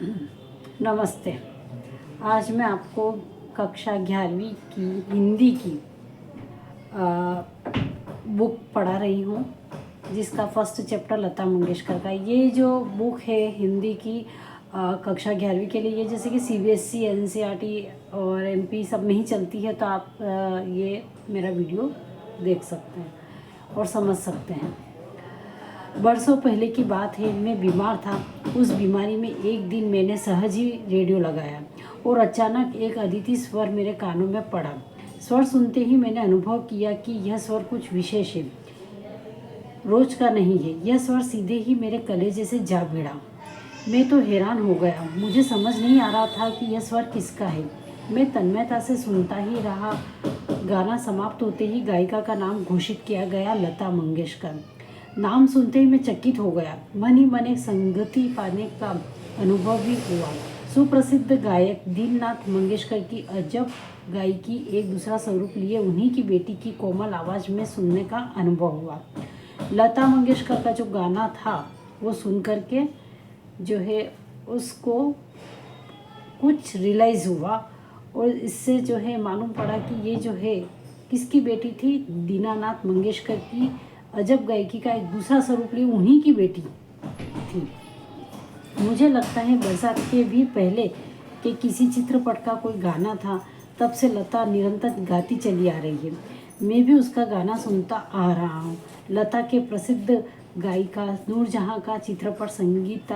नमस्ते। आज मैं आपको कक्षा 11वीं की हिंदी की बुक पढ़ा रही हूँ, जिसका फर्स्ट चैप्टर लता मंगेशकर का। ये जो बुक है हिंदी की कक्षा 11वीं के लिए, जैसे कि सीबीएसई, एनसीईआरटी और एमपी सब में ही चलती है, तो आप ये मेरा वीडियो देख सकते हैं और समझ सकते हैं। बरसों पहले की बात है, मैं बीमार था। उस बीमारी में एक दिन मैंने सहज ही रेडियो लगाया और अचानक एक अदिति स्वर मेरे कानों में पड़ा। स्वर सुनते ही मैंने अनुभव किया कि यह स्वर कुछ विशेष है, रोज का नहीं है। यह स्वर सीधे ही मेरे कलेजे से जा भिड़ा। मैं तो हैरान हो गया। मुझे समझ नहीं आ रहा था कि यह स्वर किसका है। मैं तन्मयता से सुनता ही रहा। गाना समाप्त होते ही गायिका का नाम घोषित किया गया, लता मंगेशकर। नाम सुनते ही मैं चकित हो गया। मन ही मन एक संगति पाने का अनुभव भी हुआ। सुप्रसिद्ध गायक दीननाथ मंगेशकर की अजब गायकी एक दूसरा स्वरूप लिए उन्हीं की बेटी की कोमल आवाज में सुनने का अनुभव हुआ। लता मंगेशकर का जो गाना था वो सुन करके जो है उसको कुछ रियलाइज़ हुआ और इससे जो है मालूम पड़ा कि ये जो है किसकी बेटी थी। दीनानाथ मंगेशकर की अजब गायकी का एक दूसरा स्वरूप लिए उन्हीं की बेटी थी। मुझे लगता है बरसात के भी पहले कि किसी चित्रपट का कोई गाना था, तब से लता निरंतर गाती चली आ रही है। मैं भी उसका गाना सुनता आ रहा हूँ। लता के प्रसिद्ध गायिका नूरजहां का चित्रपट संगीत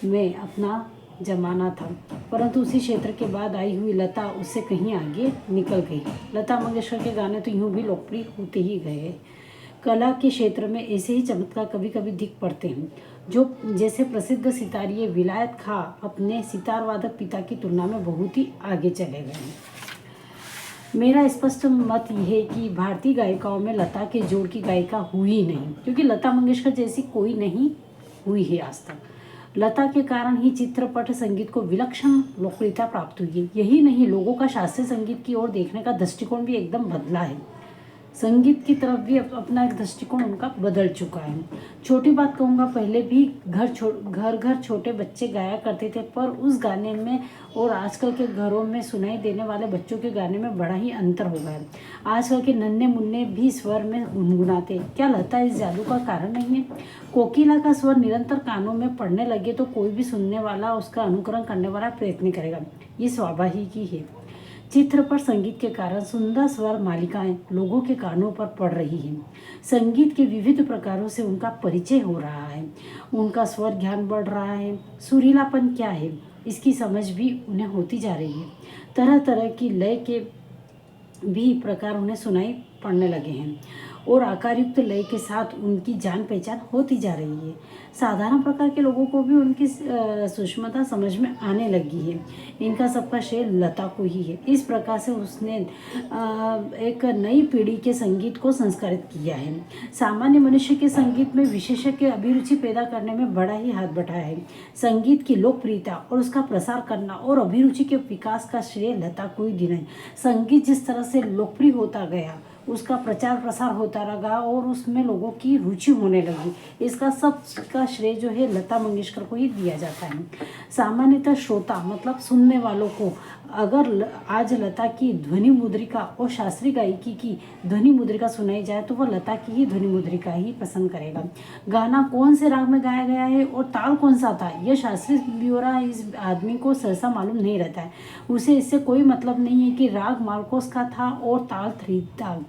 में अपना जमाना था, परंतु उसी क्षेत्र के बाद आई हुई लता उससे कहीं आगे निकल गई। लता मंगेशकर के गाने तो यूं भी लोकप्रिय होते ही गए। कला के क्षेत्र में ऐसे ही चमत्कार कभी कभी दिख पड़ते हैं, जो जैसे प्रसिद्ध सितारिये विलायत खां अपने सितार वादक पिता की तुलना में बहुत ही आगे चले गए हैं। मेरा स्पष्ट मत यह है कि भारतीय गायिकाओं में लता के जोड़ की गायिका हुई नहीं, क्योंकि लता मंगेशकर जैसी कोई नहीं हुई है आज तक। लता के कारण ही चित्रपट संगीत को विलक्षण लोकप्रियता प्राप्त हुई है। यही नहीं, लोगों का शास्त्रीय संगीत की ओर देखने का दृष्टिकोण भी एकदम बदला है। संगीत की तरफ भी अपना एक दृष्टिकोण उनका बदल चुका है। छोटी बात कहूँगा, पहले भी घर घर छोटे बच्चे गाया करते थे, पर उस गाने में और आजकल के घरों में सुनाई देने वाले बच्चों के गाने में बड़ा ही अंतर हो गया है। आजकल के नन्हे मुन्ने भी स्वर में गुनगुनाते। क्या लता इस जादू का कारण नहीं है? कोकिला का स्वर निरंतर कानों में पड़ने लगे तो कोई भी सुनने वाला उसका अनुकरण करने वाला प्रयत्न करेगा। ये स्वाभाविक ही है। चित्रपट संगीत के कारण सुंदर स्वर मालिकाएं लोगों के कानों पर पड़ रही हैं। संगीत के विविध प्रकारों से उनका परिचय हो रहा है, उनका स्वर ज्ञान बढ़ रहा है। सुरीलापन क्या है, इसकी समझ भी उन्हें होती जा रही है। तरह तरह की लय के भी प्रकार उन्हें सुनाई पड़ने लगे हैं और आकारयुक्त लय के साथ उनकी जान पहचान होती जा रही है। साधारण प्रकार के लोगों को भी उनकी सूक्ष्मता समझ में आने लगी है। इनका सबका श्रेय लता को ही है। इस प्रकार से उसने एक नई पीढ़ी के संगीत को संस्कारित किया है। सामान्य मनुष्य के संगीत में विशेषज्ञ अभिरुचि पैदा करने में बड़ा ही हाथ बटाया है। संगीत की लोकप्रियता और उसका प्रसार करना और अभिरुचि के विकास का श्रेय लता को ही देना है। संगीत जिस तरह से लोकप्रिय होता गया, उसका प्रचार प्रसार होता रहा और उसमें लोगों की रुचि होने लगी। इसका सब का श्रेय जो है लता मंगेशकर को ही दिया जाता है। सामान्यतः श्रोता मतलब सुनने वालों को अगर आज लता की ध्वनि मुद्रिका और शास्त्रीय गायकी की ध्वनि मुद्रिका सुनाई जाए तो वह लता की ही ध्वनि मुद्रिका ही पसंद करेगा। गाना कौन से राग में गाया गया है और ताल कौन सा था, यह शास्त्रीय ब्यौरा इस आदमी को सहसा मालूम नहीं रहता है। उसे इससे कोई मतलब नहीं है कि राग मार्कोस का था और ताल थ्री ताल।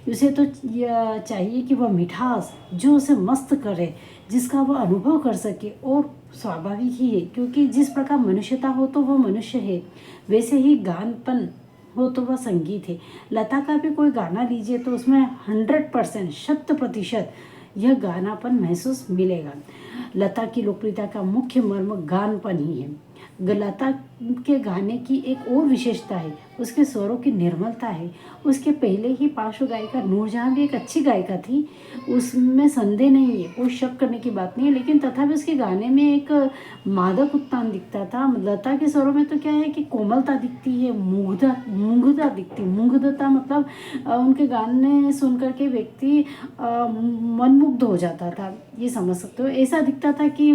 उसे तो चाहिए कि वह मिठास जो उसे मस्त करे, जिसका वह अनुभव कर सके। और स्वाभाविक ही है, क्योंकि जिस प्रकार मनुष्यता हो तो वह मनुष्य है, वैसे ही गानपन हो तो वह संगीत है। लता का भी कोई गाना लीजिए तो उसमें 100% शत-प्रतिशत यह गानापन महसूस मिलेगा। लता की लोकप्रियता का मुख्य मर्म गानपन ही है। लता के गाने की एक और विशेषता है, उसके स्वरों की निर्मलता है। उसके पहले ही पार्श्व गायिका नूरजहां भी एक अच्छी गायिका थी, उसमें संदेह नहीं है, कोई शक करने की बात नहीं है, लेकिन तथापि उसके गाने में एक मादक उत्तान दिखता था। लता के स्वरों में तो क्या है कि कोमलता दिखती है, मुग्धता दिखती। मुग्धता मतलब उनके गाने सुन करके व्यक्ति मनमुग्ध हो जाता था, ये समझ सकते हो। ऐसा दिखता था कि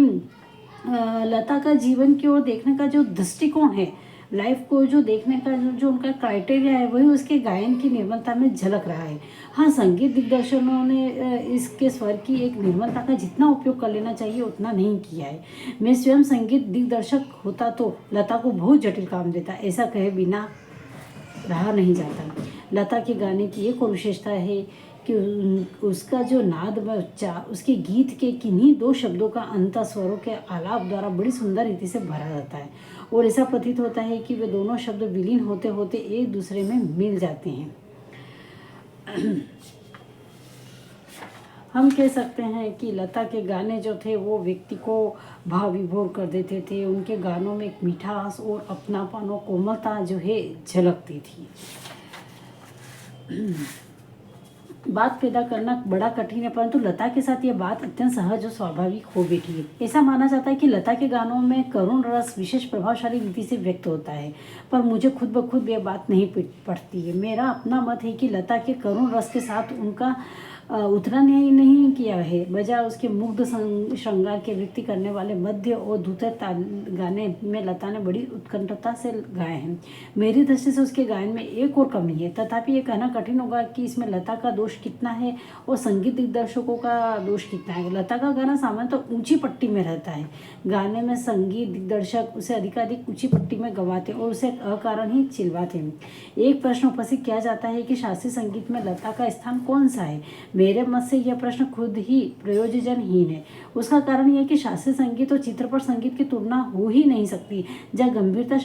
लता का जीवन की ओर देखने का जो दृष्टिकोण है, लाइफ को जो देखने का जो उनका क्राइटेरिया है, वही उसके गायन की निर्मलता में झलक रहा है। हाँ, संगीत दिग्दर्शकों ने इसके स्वर की एक निर्मलता का जितना उपयोग कर लेना चाहिए उतना नहीं किया है। मैं स्वयं संगीत दिग्दर्शक होता तो लता को बहुत जटिल काम देता, ऐसा कहे बिना रहा नहीं जाता। लता के गाने की एक और विशेषता है कि उसका जो नाद में उच्चार, उसके गीत के किन्हीं दो शब्दों का अंतर स्वरों के आलाप द्वारा बड़ी सुंदर रीति से भरा जाता है, और ऐसा प्रतीत होता है कि वे दोनों शब्द विलीन होते होते एक दूसरे में मिल जाते हैं। हम कह सकते हैं कि लता के गाने जो थे वो व्यक्ति को भाव विभोर कर देते थे। उनके गानों में एक मिठास और अपनापन और कोमलता जो है झलकती थी। बात पैदा करना बड़ा कठिन है, परंतु लता के साथ ये बात अत्यंत सहज और स्वाभाविक हो बैठी है। ऐसा माना जाता है कि लता के गानों में करुण रस विशेष प्रभावशाली रीति से व्यक्त होता है, पर मुझे खुद ब खुद ये बात नहीं पड़ती है। मेरा अपना मत है कि लता के करुण रस के साथ उनका उतना नहीं किया है, बजाय उसके मुग्ध श्रृंगार के व्यक्ति करने वाले मध्य और धुतर ताल गाने में लता ने बड़ी उत्कंठता से गाए हैं। मेरी दृष्टि से उसके गायन में एक और कमी है, तथापि ये कहना कठिन होगा कि इसमें लता का दोष कितना है और संगीत दिग्दर्शकों का दोष कितना है। लता का गाना सामान्यतः तो ऊंची पट्टी में रहता है। गाने में संगीत दिग्दर्शक उसे अधिकाधिक ऊंची पट्टी में गवाते और उसे अकारण ही चिल्वाते हैं। एक प्रश्न उपस्थित किया जाता है कि शास्त्रीय संगीत में लता का स्थान कौन सा है। मेरे मत से यह प्रश्न खुद ही प्रयोजनहीन है। उसका कारण यह है कि शास्त्रीय संगीत और चित्रपट संगीत की तुलना हो ही नहीं सकती। जहाँ गंभीरता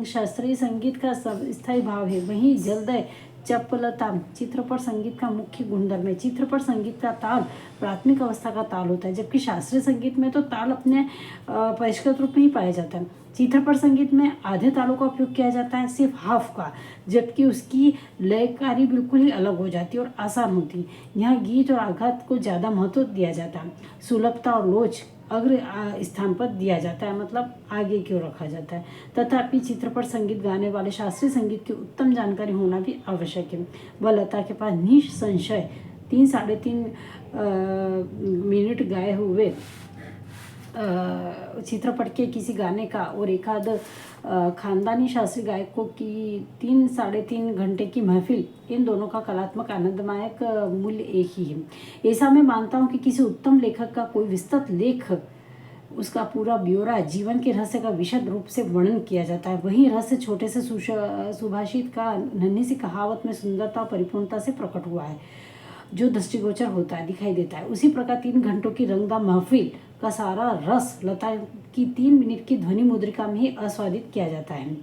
शास्त्रीय संगीत का स्थायी भाव है, वहीं जल्दय चपलता चित्रपट संगीत का मुख्य गुणधर्म है। चित्रपट संगीत का ताल प्राथमिक अवस्था का ताल होता है, जबकि शास्त्रीय संगीत में तो ताल अपने परिष्कृत रूप में ही पाया जाता है। चित्रपट संगीत में आधे तालों का उपयोग किया जाता है, सिर्फ हाफ का, जबकि उसकी लयकारी बिल्कुल ही अलग हो जाती है और आसान होती है। यहाँ गीत और आघात को ज़्यादा महत्व दिया जाता है। सुलभता और लोच अग्र स्थान पर दिया जाता है, मतलब आगे की ओर रखा जाता है। तथापि चित्रपट संगीत गाने वाले शास्त्रीय संगीत की उत्तम जानकारी होना भी आवश्यक है। वह लता के पास निसंशय 3-3.5 मिनट गाए हुए चित्रपट के किसी गाने का और एकाध खानदानी शास्त्रीय गायकों की 3-3.5 घंटे की महफिल, इन दोनों का कलात्मक आनंददायक मूल्य एक ही है। ऐसा मैं मानता हूँ कि किसी उत्तम लेखक का कोई विस्तृत लेख, उसका पूरा ब्यौरा, जीवन के रहस्य का विशद रूप से वर्णन किया जाता है। वहीं रहस्य छोटे से सुभाषित का नन्ही सी कहावत में सुंदरता और परिपूर्णता से प्रकट हुआ है, जो दृष्टिगोचर होता है, दिखाई देता है। उसी प्रकार 3 घंटों की रंगदार महफिल का सारा रस लता की 3 मिनट की ध्वनि मुद्रिका में ही आस्वादित किया जाता है।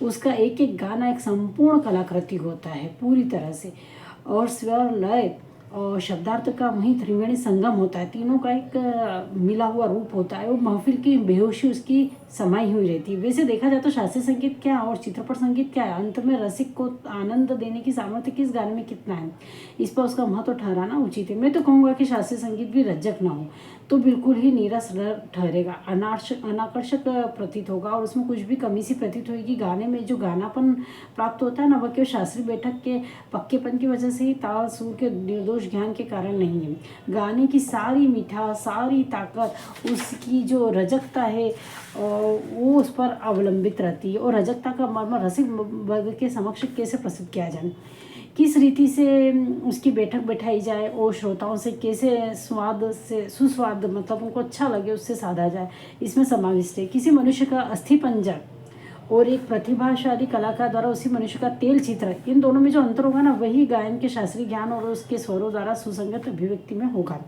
उसका एक एक गाना एक संपूर्ण कलाकृति होता है पूरी तरह से, और स्वर, लय और शब्दार्थ का वहीं त्रिवेणी संगम होता है। तीनों का एक मिला हुआ रूप होता है और महफिल की बेहोशी उसकी समाई हुई रहती है। वैसे देखा जाए तो शास्त्रीय संगीत क्या और चित्रपट संगीत क्या है, अंत में रसिक को आनंद देने की सामर्थ्य किस गाने में कितना है, इस पर उसका महत्व ठहराना उचित है। मैं तो कहूँगा कि शास्त्रीय संगीत भी रज्जक ना हो तो बिल्कुल ही नीरस ठहरेगा, अनाकर्षक प्रतीत होगा और उसमें कुछ भी कमी सी प्रतीत होगी। गाने में जो गानापन प्राप्त होता है ना, वह केवल शास्त्रीय बैठक के पक्केपन की वजह से ही, ताल सुर के निर्दोष ज्ञान के कारण नहीं है। गाने की सारी मिठास, सारी ताकत, उसकी जो रजकता है वो उस पर अवलंबित रहती है। और रजकता का मर्म रसिक वर्ग के समक्ष कैसे प्रस्तुत किया जाए, किस रीति से उसकी बैठक बैठाई जाए और श्रोताओं से कैसे स्वाद से सुस्वाद, मतलब उनको अच्छा लगे उससे साधा जाए, इसमें समाविष्ट है। किसी मनुष्य का अस्थिपंजर और एक प्रतिभाशाली कलाकार द्वारा उसी मनुष्य का तेल चित्र, इन दोनों में जो अंतर होगा ना, वही गायन के शास्त्रीय ज्ञान और उसके स्वरों द्वारा सुसंगत अभिव्यक्ति में होगा।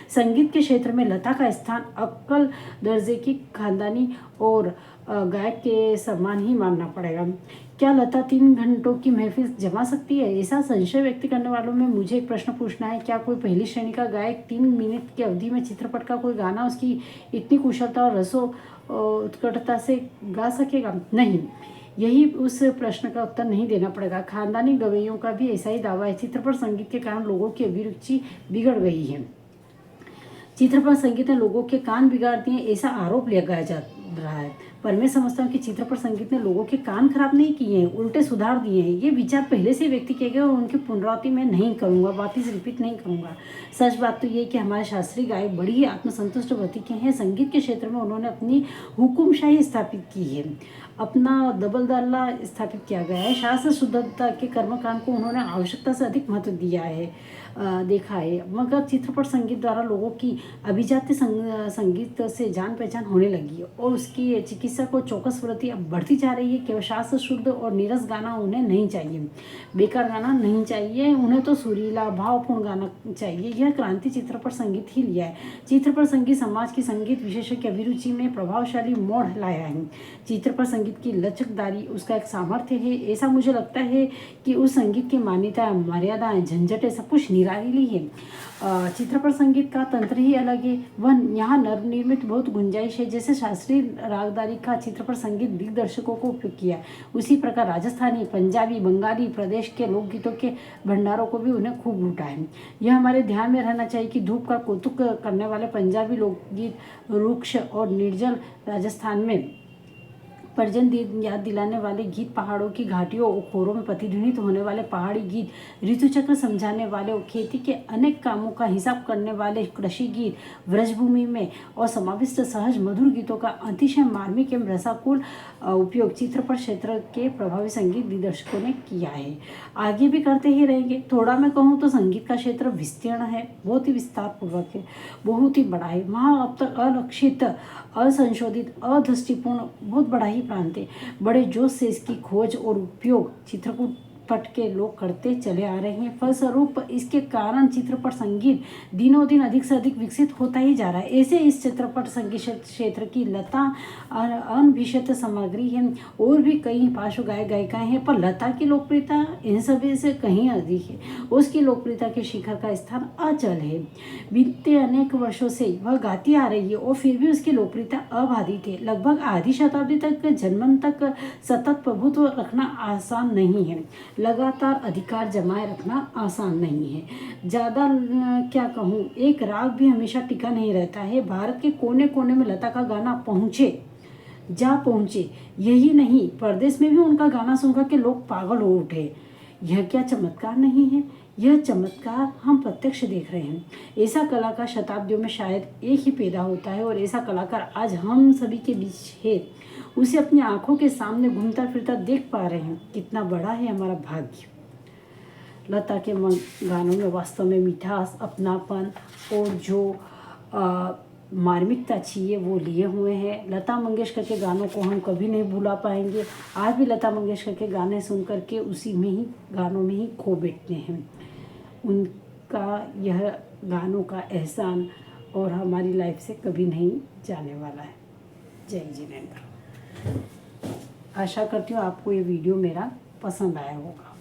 संगीत के क्षेत्र में लता का स्थान अक्कल दर्जे की खानदानी और गायक के सम्मान ही मानना पड़ेगा। क्या लता 3 घंटों की महफिल जमा सकती है? ऐसा संशय व्यक्त करने वालों में मुझे एक प्रश्न पूछना है, क्या कोई पहली श्रेणी का गायक 3 मिनट की अवधि में चित्रपट का कोई गाना उसकी इतनी कुशलता और रसो उत्कटता से गा सकेगा? नहीं, यही उस प्रश्न का उत्तर नहीं देना पड़ेगा। खानदानी गवैयों का भी ऐसा ही दावा है। चित्रपट संगीत के कारण लोगों की अभिरुचि बिगड़ गई है। चित्रपट संगीत ने लोगों के कान बिगाड़ दिए, ऐसा आरोप लगाया जा रहा है। पर मैं समझता हूँ कि चित्रपट संगीत ने लोगों के कान खराब नहीं किए हैं, उल्टे सुधार दिए हैं। ये विचार पहले से व्यक्त किए गए और उनकी पुनरावृत्ति मैं नहीं करूँगा, वापिस रिपीट नहीं करूँगा। सच बात तो ये कि हमारे शास्त्रीय गायक बड़ी ही आत्मसंतुष्ट वृत्ति के हैं। संगीत के क्षेत्र में उन्होंने अपनी हुकुमशाही स्थापित की है, अपना दबदला स्थापित किया गया है। शास्त्र शुद्धता के कर्मकांड को उन्होंने आवश्यकता से अधिक महत्व दिया है, देखा है। मगर चित्रपट संगीत द्वारा लोगों की अभिजात्य संगीत से जान पहचान होने लगी है और उसकी चिकित्सा को चौकस वृत्ति अब बढ़ती जा रही है। केवल शास्त्र शुद्ध और नीरस गाना उन्हें नहीं चाहिए, बेकार गाना नहीं चाहिए, उन्हें तो सुरीला भावपूर्ण गाना चाहिए। यह क्रांति चित्रपट संगीत ही लिया है। चित्रपट संगीत समाज की संगीत विशेषज्ञ की अभिरुचि में प्रभावशाली मोड़ लाया है। चित्रपट संगीत की लचकदारी उसका एक सामर्थ्य है। ऐसा मुझे लगता है कि उस संगीत की मान्यता, मर्यादाएं, झंझटें सब कुछ निराली है। चित्रपट संगीत का तंत्र ही अलग है। वह यहाँ नवनिर्मित बहुत गुंजाइश है। जैसे शास्त्रीय रागदारी का चित्रपट संगीत दिग्दर्शकों को उपयोग किया, उसी प्रकार राजस्थानी, पंजाबी, बंगाली प्रदेश के लोकगीतों के भंडारों को भी उन्हें खूब लूटा है। यह हमारे ध्यान में रहना चाहिए कि धूप का कौतुक करने वाले पंजाबी लोकगीत, रुक्ष और निर्जल राजस्थान में पर्जन याद दिलाने वाले गीत, पहाड़ों की घाटियों और खोरों में प्रतिध्वनित होने वाले पहाड़ी गीत, ऋतुचक्र समझाने वाले और खेती के अनेक कामों का हिसाब करने वाले कृषि गीत, व्रजभूमि में और समाविष्ट सहज मधुर गीतों का अतिशय मार्मिक एवं रसाकुल उपयोग चित्रपट क्षेत्र के प्रभावी संगीत दिग्दर्शकों ने किया है, आगे भी करते ही रहेंगे। थोड़ा मैं कहूँ तो संगीत का क्षेत्र विस्तीर्ण है, बहुत ही विस्तार पूर्वक है, बहुत ही बड़ा है। वहाँ अब तक अलक्षित, असंशोधित, अदृष्टिपूर्ण बहुत बड़ा ही प्रांत है। बड़े जोश से इसकी खोज और उपयोग चित्रकूट पट के लोग करते चले आ रहे हैं। फलस्वरूप इसके कारण चित्रपट संगीत दिनों दिन अधिक से अधिक विकसित होता ही जा रहा है। ऐसे इस चित्रपट संगीत क्षेत्र की लता अनभिषिक्त सामग्री है। और भी कई पार्श्व गायक गायिकाएं हैं, पर लता की लोकप्रियता इन सभी से कहीं अधिक है। उसकी लोकप्रियता के शिखर का स्थान अचल है। बीते अनेक वर्षों से वह गाती आ रही है और फिर भी उसकी लोकप्रियता अबाधित है। लगभग आधी शताब्दी तक, जन्म तक सतत प्रभुत्व रखना आसान नहीं है। लगातार अधिकार जमाए रखना आसान नहीं है। ज़्यादा क्या कहूँ, एक राग भी हमेशा टिका नहीं रहता है। भारत के कोने कोने में लता का गाना पहुँचे, यही नहीं परदेश में भी उनका गाना सुनकर के लोग पागल हो उठे। यह क्या चमत्कार नहीं है? यह चमत्कार हम प्रत्यक्ष देख रहे हैं। ऐसा कलाकार शताब्दियों में शायद एक ही पैदा होता है और ऐसा कलाकार आज हम सभी के बीच है। उसे अपनी आंखों के सामने घूमता फिरता देख पा रहे हैं। कितना बड़ा है हमारा भाग्य। लता के गानों में वास्तव में मिठास, अपनापन और जो मार्मिकता चाहिए वो लिए हुए हैं। लता मंगेशकर के गानों को हम कभी नहीं भुला पाएंगे। आज भी लता मंगेशकर के गाने सुन करके उसी में ही गानों में ही खो बैठते हैं। उनका यह गानों का एहसान और हमारी लाइफ से कभी नहीं जाने वाला है। जय जिनेंद्र। आशा करती हूँ आपको ये वीडियो मेरा पसंद आया होगा।